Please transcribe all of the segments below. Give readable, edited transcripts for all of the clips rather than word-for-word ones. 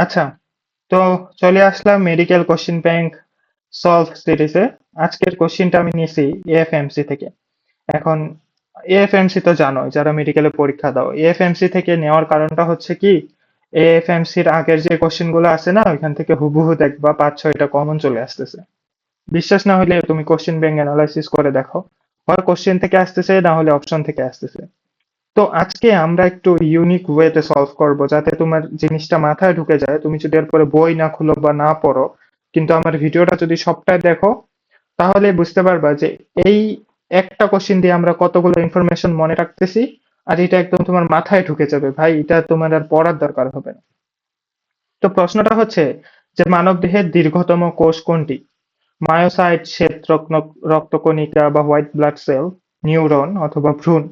আচ্ছা, তো চলে আসলাম মেডিকেল কোশ্চেন ব্যাংক সলভ সিরিজে। আজকের কোশ্চেনটা আমি নিয়েছি এএফএমসি থেকে। এখন এএফএমসি তো জানো, যারা মেডিকেলে পরীক্ষা দাও, এএফএমসি থেকে নেওয়ার কারণটা হচ্ছে কি, এএফএমসির আগের যে কোশ্চেন গুলো আছে না, ওইখান থেকে হুবহু দেখবা 5-6টা কমন চলে আসতেছে। বিশ্বাস না হলে তুমি কোশ্চেন ব্যাংক অ্যানালাইসিস করে দেখো, হয় কোশ্চেন থেকে আসতেছে, না হলে অপশন থেকে আসতেছে। তো আজকে আমরা একটু ইউনিক ওয়েতে সলভ করব, যাতে তোমার জিনিসটা মাথায় ঢুকে যায়। তুমি যদি এরপরে বই না খুলো বা না পড়ো, কিন্তু আমার ভিডিওটা যদি সবটাই দেখো, তাহলে বুঝতে পারবা যে এই একটা কোশ্চিন দিয়ে আমরা কতগুলো ইনফরমেশন মনে রাখতেছি। আর এটা একদম তোমার মাথায় ঢুকে যাবে ভাই, এটা তোমার আর পড়ার দরকার হবে না। তো প্রশ্নটা হচ্ছে যে মানবদেহের দীর্ঘতম কোষ কোনটি? মায়োসাইট, শ্বেত রক্তকণিকা বা হোয়াইট ব্লাড সেল, নিউরন অথবা ভ্রূণ?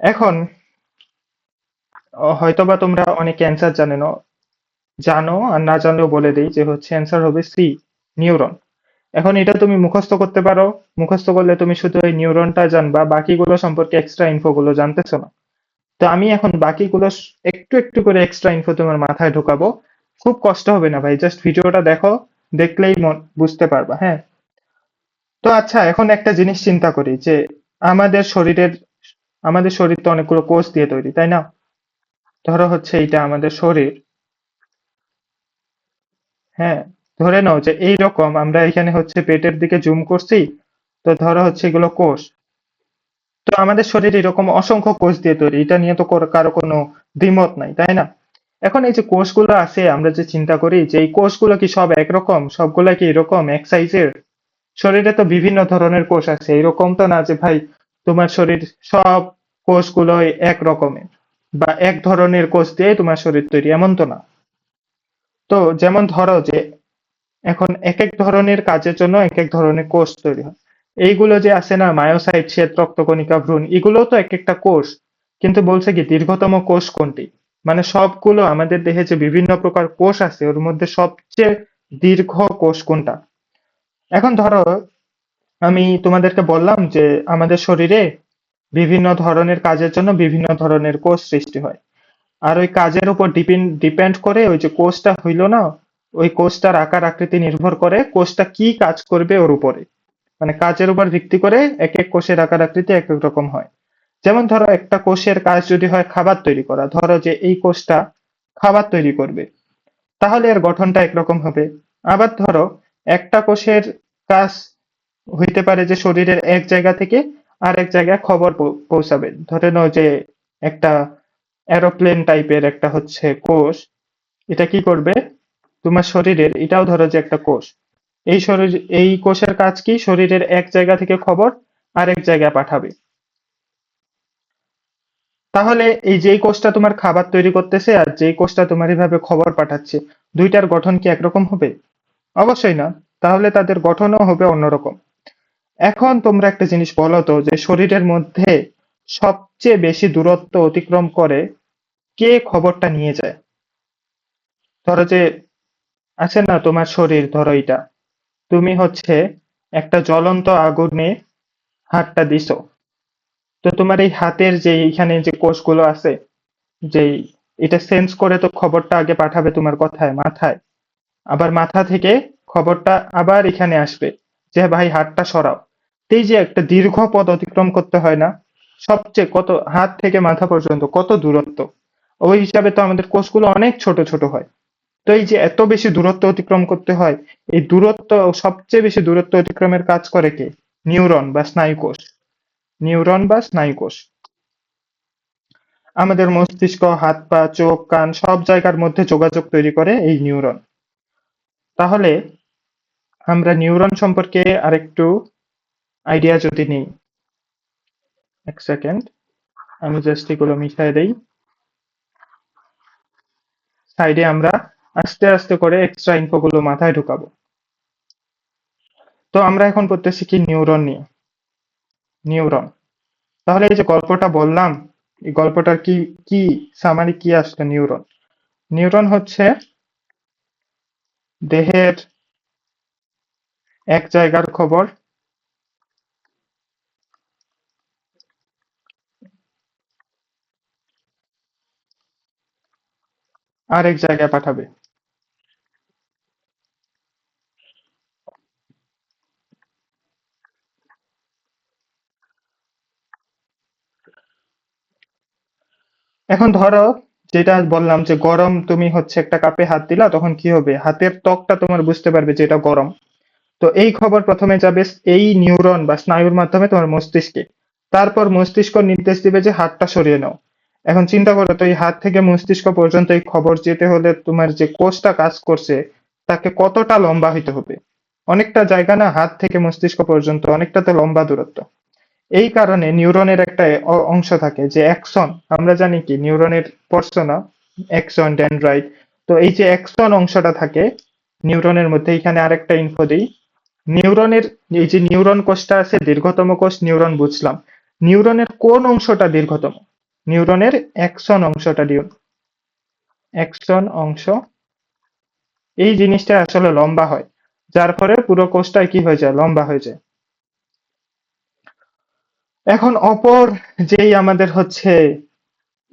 এখন হয়তোবা তোমরা অনেক অ্যান্সার জানো আর না জানলেও বলে দিই যে হচ্ছে অ্যান্সার হবে সি, নিউরন। এখন এটা তুমি মুখস্থ করতে পারো, মুখস্থ করলে তুমি শুধু এই নিউরনটা জানবা, বাকিগুলো সম্পর্কে এক্সট্রা ইনফো গুলো জানতেছো না। তো আমি এখন বাকিগুলো একটু একটু করে এক্সট্রা ইনফো তোমার মাথায় ঢোকাবো। খুব কষ্ট হবে না ভাই, জাস্ট ভিডিওটা দেখো, দেখলেই বুঝতে পারবা। হ্যাঁ, তো আচ্ছা, এখন একটা জিনিস চিন্তা করি যে আমাদের শরীরের আমাদের শরীর তো অনেকগুলো কোষ দিয়ে তৈরি, তাই না? ধরো হচ্ছে এটা আমাদের শরীর। হ্যাঁ, ধরে নাও যে এইরকম আমরা এখানে হচ্ছে পেটের দিকে জুম করছি। তো ধরো হচ্ছে এগুলো কোষ। তো আমাদের শরীর এরকম অসংখ্য কোষ দিয়ে তৈরি, এটা নিয়ে তো কারো কোনো দ্বিমত নাই, তাই না? এখন এই যে কোষগুলো আছে, আমরা যে চিন্তা করি যে এই কোষগুলো কি সব একরকম, সবগুলা কি এরকম এক সাইজের? শরীরে তো বিভিন্ন ধরনের কোষ আছে, এরকম তো না যে ভাই তোমার শরীর সব কোষগুলোই এক রকমের বা এক ধরনের কোষ দিয়ে তোমার শরীর তৈরি, এমন তো না। তো যেমন ধরো যে এখন এক এক ধরনের কাজের জন্য এক এক ধরনের কোষ তৈরি হয়। এইগুলো যে আছে না, মায়োসাইট, শ্বেত রক্তকণিকা, ভ্রূণ, এগুলো তো এক একটা কোষ। কিন্তু বলছে কি দীর্ঘতম কোষ কোনটি, মানে সবগুলো আমাদের দেহে যে বিভিন্ন প্রকার কোষ আছে, ওর মধ্যে সবচেয়ে দীর্ঘ কোষ কোনটা? এখন ধরো আমি তোমাদেরকে বললাম যে আমাদের শরীরে বিভিন্ন ধরনের কাজের জন্য বিভিন্ন ধরনের কোষ সৃষ্টি হয়। আর ওই কাজের উপর ডিপেন্ড করে ওই যে কোষটা হইলো না, ওই কোষটার আকার আকৃতি নির্ভর করে কোষটা কি কাজ করবে ওর উপরে। মানে কাজের উপর ভিত্তি করে এক এক কোষের আকার আকৃতি এক এক রকম হয়। যেমন ধরো একটা কোষের কাজ যদি হয় খাবার তৈরি করা, ধরো যে এই কোষটা খাবার তৈরি করবে, তাহলে এর গঠনটা একরকম হবে। আবার ধরো একটা কোষের কাজ হইতে পারে যে শরীরের এক জায়গা থেকে আরেক জায়গায় খবর পৌঁছাবে। ধরে নাও যে একটা এরোপ্লেন টাইপের একটা হচ্ছে কোষ, এটা কি করবে, তোমার শরীরের এটাও ধরো যে একটা কোষ। এই কোষের কাজ কি, শরীরের এক জায়গা থেকে খবর আরেক জায়গায় পাঠাবে। তাহলে এই যেই কোষটা তোমার খাবার তৈরি করতেছে আর যেই কোষটা তোমার এইভাবে খবর পাঠাচ্ছে, দুইটার গঠন কি একরকম হবে? অবশ্যই না। তাহলে তাদের গঠনও হবে অন্যরকম। এখন তোমরা একটা জিনিস বলো তো, যে শরীরের মধ্যে সবচেয়ে বেশি দূরত্ব অতিক্রম করে কে খবরটা নিয়ে যায়? ধরো যে আছে না তোমার শরীর, ধরো এটা তুমি হচ্ছে একটা জ্বলন্ত আগুনে হাতটা দিছো। তো তোমার এই হাতের যে এইখানে যে কোষগুলো আছে, যেই এটা সেন্স করে তো খবরটা আগে পাঠাবে তোমার কথায় মাথায়, আবার মাথা থেকে খবরটা আবার এখানে আসবে যে ভাই হাতটা সরাও। তো এই যে একটা দীর্ঘ পথ অতিক্রম করতে হয় না, সবচেয়ে কত হাত থেকে মাথা পর্যন্ত কত দূরত্ব, ওই হিসাবে তো আমাদের কোষগুলো অনেক ছোট ছোট হয়। তো এই যে এত বেশি দূরত্ব অতিক্রম করতে হয়, এই দূরত্ব, সবচেয়ে বেশি দূরত্ব অতিক্রমের কাজ করে কে? নিউরন বা স্নায়ুকোষ। নিউরন বা স্নায়ুকোষ আমাদের মস্তিষ্ক, হাত পা, চোখ, কান সব জায়গার মধ্যে যোগাযোগ তৈরি করে এই নিউরন। তাহলে আমরা নিউরন সম্পর্কে আরেকটু আইডিয়া যদি নিই, এক সেকেন্ড, আমি জাস্ট এগুলো মিশাই দেই। সাইডে আমরা আস্তে আস্তে করে এক্সট্রা ইনফো গুলো মাথায় ঢুকাবো। তো আমরা এখন পড়তেছি কি নিউরন নিয়ে। নিউরন, তাহলে এই যে গল্পটা বললাম, এই গল্পটার কি কি সামারি কি আসলো? নিউরন, নিউরন হচ্ছে দেহের এক জায়গার খবর আরেক জায়গায় পাঠাবে। এখন ধরো, যেটা বললাম যে গরম, তুমি হচ্ছে একটা কাপে হাত দিলা, তখন কি হবে, হাতের ত্বকটা তোমার বুঝতে পারবে যে এটা গরম। তো এই খবর প্রথমে যাবে এই নিউরন বা স্নায়ুর মাধ্যমে তোমার মস্তিষ্কে। তারপর মস্তিষ্ক নির্দেশ দিবে যে হাতটা সরিয়ে নাও। এখন চিন্তা করো তো, এই হাত থেকে মস্তিষ্ক পর্যন্ত এই খবর যেতে হলে তোমার যে কোষটা কাজ করছে তাকে কতটা লম্বা হইতে হবে। অনেকটা জায়গা না, হাত থেকে মস্তিষ্ক পর্যন্ত অনেকটা তো লম্বা দূরত্ব। এই কারণে নিউরনের একটা অংশ থাকে যে অ্যাক্সন। আমরা জানি কি নিউরনের পর্সনা, অ্যাক্সন, ডেনড্রাইট। তো এই যে অ্যাক্সন অংশটা থাকে নিউরনের মধ্যে, এখানে আরেকটা ইনফো দিই। নিউরনের, এই যে নিউরন কোষটা আছে, দীর্ঘতম কোষ নিউরন বুঝলাম। নিউরনের কোন অংশটা দীর্ঘতম? নিউরনের অ্যাক্সন অংশটা অ্যাক্সন অংশ, এই জিনিসটা আসলে লম্বা হয়, যার ফলে পুরো কোষটাই কি হয়ে যায়, লম্বা হয়ে যায়। এখন অপর যেই আমাদের হচ্ছে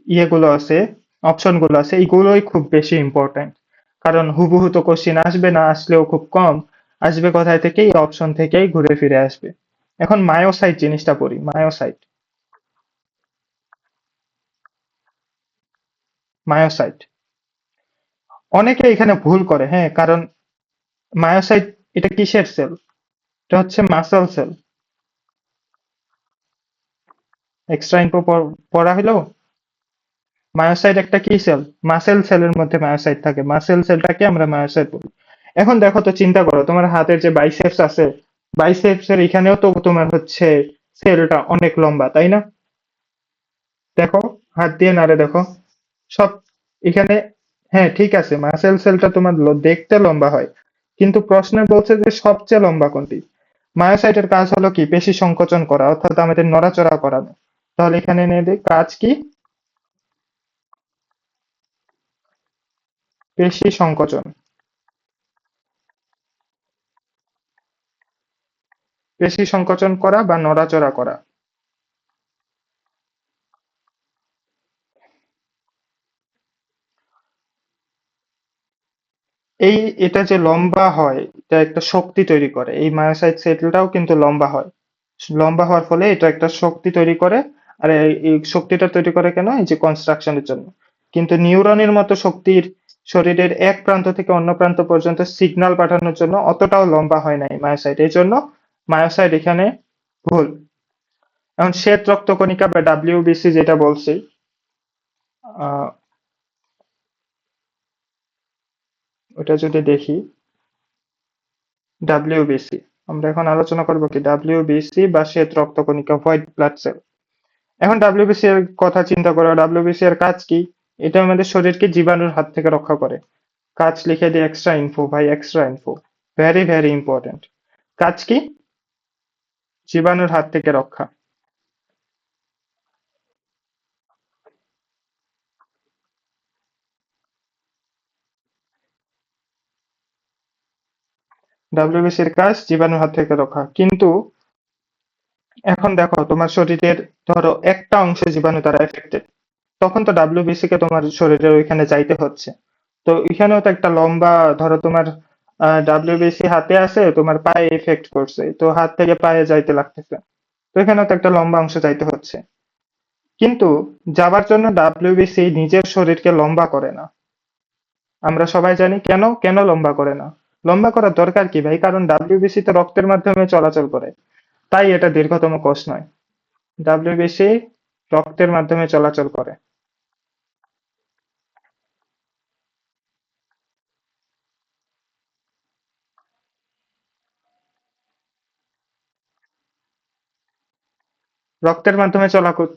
ইয়েগুলো আছে, অপশন গুলো আছে, এইগুলোই খুব বেশি ইম্পর্ট্যান্ট। কারণ হুবহু তো কোশ্চিন আসবে না, আসলেও খুব কম আসবে। কোথায় থেকে? এই অপশন থেকেই ঘুরে ফিরে আসবে। এখন মায়োসাইট জিনিসটা পড়ি, মায়োসাইট। মায়োসাইট, অনেকে এখানে ভুল করে, হ্যাঁ, কারণ মায়োসাইট এটা কিসের সেল? এটা হচ্ছে মাসল সেল। এক্সট্রা ইনফো পড়া হলো। মায়োসাইট একটা কি সেল? মাসেল সেলের মধ্যে মায়োসাইট থাকে, মাসেল সেলটাকে আমরা মায়োসাইট বলি। এখন দেখো তো, চিন্তা করো, তোমার হাতের যে বাইসেপস আছে, বাইসেপস এর এখানেও তো তোমার হচ্ছে সেলটা অনেক লম্বা, তাই না? দেখো, হাত দিয়ে নাড়ে দেখো, সব এখানে। হ্যাঁ ঠিক আছে, মাসেল সেলটা তোমার দেখতে লম্বা হয়, কিন্তু প্রশ্নে বলছে যে সবচেয়ে লম্বা কোনটি। মায়োসাইটের কাজ হলো কি, পেশি সংকোচন করা, অর্থাৎ আমাদের নড়াচড়া করানো। তাহলে এখানে নিয়ে দিই, কাজ কি? পেশি সংকোচন। পেশি সংকোচন করা বা নড়াচড়া করা। এই, এটা যে লম্বা হয়, এটা একটা শক্তি তৈরি করে, এই মায়োসাইট সেলটাও কিন্তু লম্বা হয়। লম্বা হওয়ার ফলে এটা একটা শক্তি তৈরি করে। আর এই শক্তিটা তৈরি করে কেন? এই যে কনস্ট্রাকশনের জন্য। কিন্তু নিউরনের মতো শক্তির, শরীরের এক প্রান্ত থেকে অন্য প্রান্ত পর্যন্ত সিগন্যাল পাঠানোর জন্য অতটাও লম্বা হয় না এই মায়োসাইট, এই জন্য মায়োসাইট এখানে ভুল। এখন শ্বেত রক্তকণিকা বা ডাব্লিউবিসি যেটা বলছি, আহ ওটা যদি দেখি, ডাব্লিউবিসি, আমরা এখন আলোচনা করবো কি ডাব্লিউবিসি বা শ্বেত রক্তকণিকা, হোয়াইট ব্লাড সেল। এখন ডাব্লিউবিসি এর কথা চিন্তা করো, ডাব্লিউবিসি এর কাজ কি? এটা আমাদের শরীরকে জীবাণুর হাত থেকে রক্ষা করে। কাজ লিখে দিই, এক্সট্রা ইনফো ভাই, extra info, very very important. কাজ কি? জীবাণুর হাত থেকে রক্ষা। ডাব্লিউবিসি এর কাজ জীবাণুর হাত থেকে রক্ষা, কিন্তু এখন দেখো তোমার শরীরের, ধরো একটা অংশ জীবাণু দ্বারা এফেক্টেড, তখন তো ডাব্লিউবিসি কে তোমার শরীরের ওইখানে যাইতে হচ্ছে। তো এখানেও তো একটা লম্বা, ধরো তোমার ডাব্লিউবিসি হাতে আছে, তোমার পায়ে এফেক্ট করছে, তো হাত থেকে পায়ে যাইতে লাগতেছে। তো এখানেও তো একটা লম্বা অংশ যাইতে হচ্ছে। কিন্তু যাবার জন্য ডাব্লিউবিসি নিজের শরীরকে লম্বা করে না। আমরা সবাই জানি কেন, কেন লম্বা করে না। লম্বা করার দরকার কি ভাই? কারণ ডাব্লিউবিসি তো রক্তের মাধ্যমে চলাচল করে, তাই এটা দীর্ঘতম কোষ নয়। ডাব্লিউবিসি রক্তের মাধ্যমে চলাচল করে। রক্তের মাধ্যমে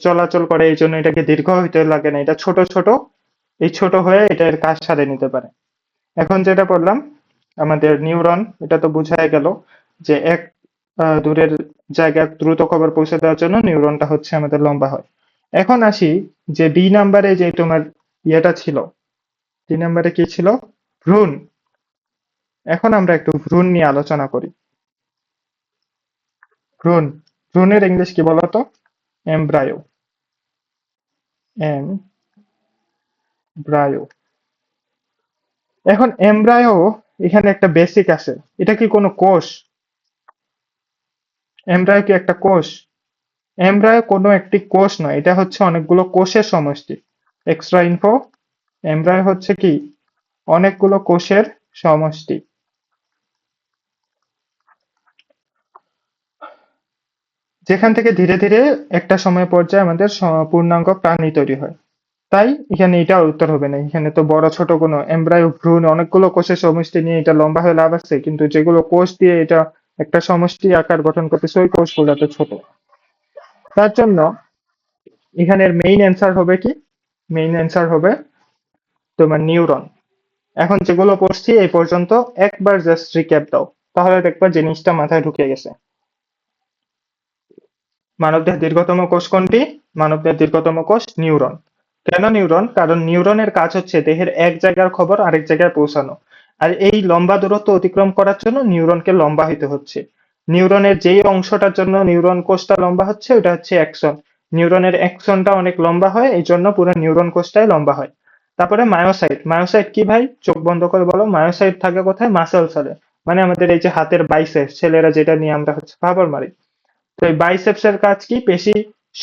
চলাচল করে, এই জন্য এটাকে দীর্ঘ হইতে লাগে না, এটা ছোট ছোট, এই ছোট হয়ে এটা এর কাজ সারে নিতে পারে। এখন যেটা বললাম, আমাদের নিউরন, এটা তো বোঝাই গেল যে এক দূরের জায়গায় দ্রুত খবর পৌঁছে দেওয়ার জন্য নিউরনটা হচ্ছে আমাদের লম্বা হয়। এখন আসি যে বি নাম্বারে যে তোমার ইয়েটা ছিল, বি নাম্বারে কি ছিল? ভ্রূণ। এখন আমরা একটু ভ্রূণ নিয়ে আলোচনা করি। ভ্রূণ, ভ্রূণের ইংলিশ কি বলতো? এমব্রায়ো। এমব্রায়ো। এখন এমব্রায়ো, এখানে একটা বেসিক আছে, এটা কি কোনো কোষ? এমব্রায়ো কি একটা কোষ? এমব্রায়ো কোনো একটি কোষ নয়, এটা হচ্ছে অনেকগুলো কোষের সমষ্টি। এক্সট্রা ইনফো, এমব্রায়ো হচ্ছে কি অনেকগুলো কোষের সমষ্টি। যেখান থেকে ধীরে ধীরে একটা সময় পর্যায়ে আমাদের পূর্ণাঙ্গ প্রাণী তৈরি হয়। তাই এখানে এটা উত্তর হবে না, এখানে তো বড় ছোট কোনো এমব্রায়ো, ভ্রূণ অনেকগুলো কোষের সমষ্টি নিয়ে এটা লম্বা হয়ে লাভ আছে, কিন্তু যেগুলো কোষ দিয়ে এটা একটা সমষ্টি আকার গঠন করতেছে ওই কোষগুলো তো ছোট। তার জন্য এখানের মেইন অ্যান্সার হবে কি? মেইন অ্যান্সার হবে তোমার নিউরন। এখন যেগুলো পড়ছি এই পর্যন্ত একবার জাস্ট রিক্যাপ দাও, তাহলে দেখবা জিনিসটা মাথায় ঢুকে গেছে। মানবদেহের দীর্ঘতম কোষ কোনটি? মানবদেহের দীর্ঘতম কোষ নিউরন। কেন নিউরন? কারণ নিউরনের কাজ হচ্ছে দেহের এক জায়গার খবর আরেক জায়গায় পৌঁছানো। আর এই লম্বা দূরত্ব অতিক্রম করার জন্য নিউরনকে লম্বা হইতে হচ্ছে। নিউরনের যেই অংশটার জন্য নিউরন কোষটা লম্বা হচ্ছে ওটা হচ্ছে অ্যাক্সন। নিউরনের অ্যাক্সনটা অনেক লম্বা হয়, এই জন্য পুরো নিউরন কোষটাই লম্বা হয়। তারপরে মায়োসাইট। মায়োসাইট কি ভাই? চোখ বন্ধ করে বলো। মায়োসাইট থাকে কোথায়? মাসেল সেলে। মানে আমাদের এই যে হাতের বাইসেপ, ছেলেরা যেটা নিয়ে আমরা হচ্ছে ফাবার মারি। তো এই বাইসেপস এর কাজ কি? পেশি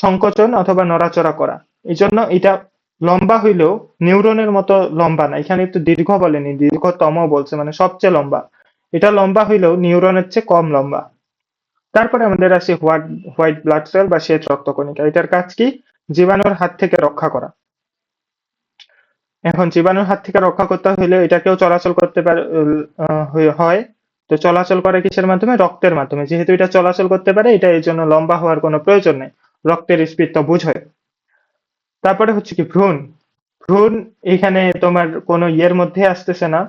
সংকোচন অথবা নড়াচড়া করা। এই জন্য এটা লম্বা হইলেও নিউরনের মতো লম্বা না, এখানে একটু দীর্ঘ বলেনি, দীর্ঘতম বলছে, মানে সবচেয়ে লম্বা। এটা লম্বা হইলেও নিউরনের চেয়ে কম লম্বা। তারপরে আমাদের আসে হোয়াইট হোয়াইট ব্লাড সেল বা শ্বেত রক্তকণিকা। এটার কাজ কি? জীবাণুর হাত থেকে রক্ষা করা। এখন জীবাণুর হাত থেকে রক্ষা করতে হলে এটাকেও চলাচল করতে পারে, হয়। তো চলাচল করে কিসের মাধ্যমে? রক্তের মাধ্যমে। যেহেতু এটা চলাচল করতে পারে, এটা এর জন্য লম্বা হওয়ার কোনো প্রয়োজন নেই। রক্তের স্পিডটা বুঝে। তারপরে হচ্ছে কি ভ্রূণ। ভ্রূণ এখানে তোমার কোনো ইয়ের মধ্যে আসতেছে না,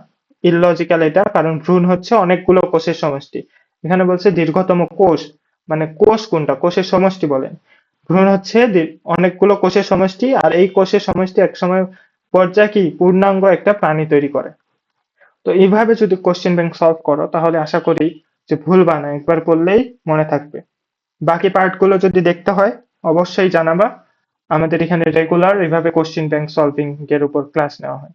ইললজিক্যাল এটা, কারণ ভ্রূণ হচ্ছে অনেকগুলো কোষের সমষ্টি। এখানে বলছে দীর্ঘতম কোষ, মানে কোষ কোনটা? কোষের সমষ্টি বলেন। ভ্রূণ হচ্ছে অনেকগুলো কোষের সমষ্টি, আর এই কোষের সমষ্টি একসময় পর্যায়ে কি পূর্ণাঙ্গ একটা প্রাণী তৈরি করে। তো এইভাবে যদি কোশ্চেন ব্যাংক সলভ করো তাহলে আশা করি যে ভুলবা না, একবার পড়লেই মনে থাকবে। বাকি পার্টগুলো যদি দেখতে হয় অবশ্যই জানাবা। আমাদের এখানে রেগুলার এভাবে কোশ্চেন ব্যাংক সলভিং এর উপর ক্লাস নেওয়া হয়।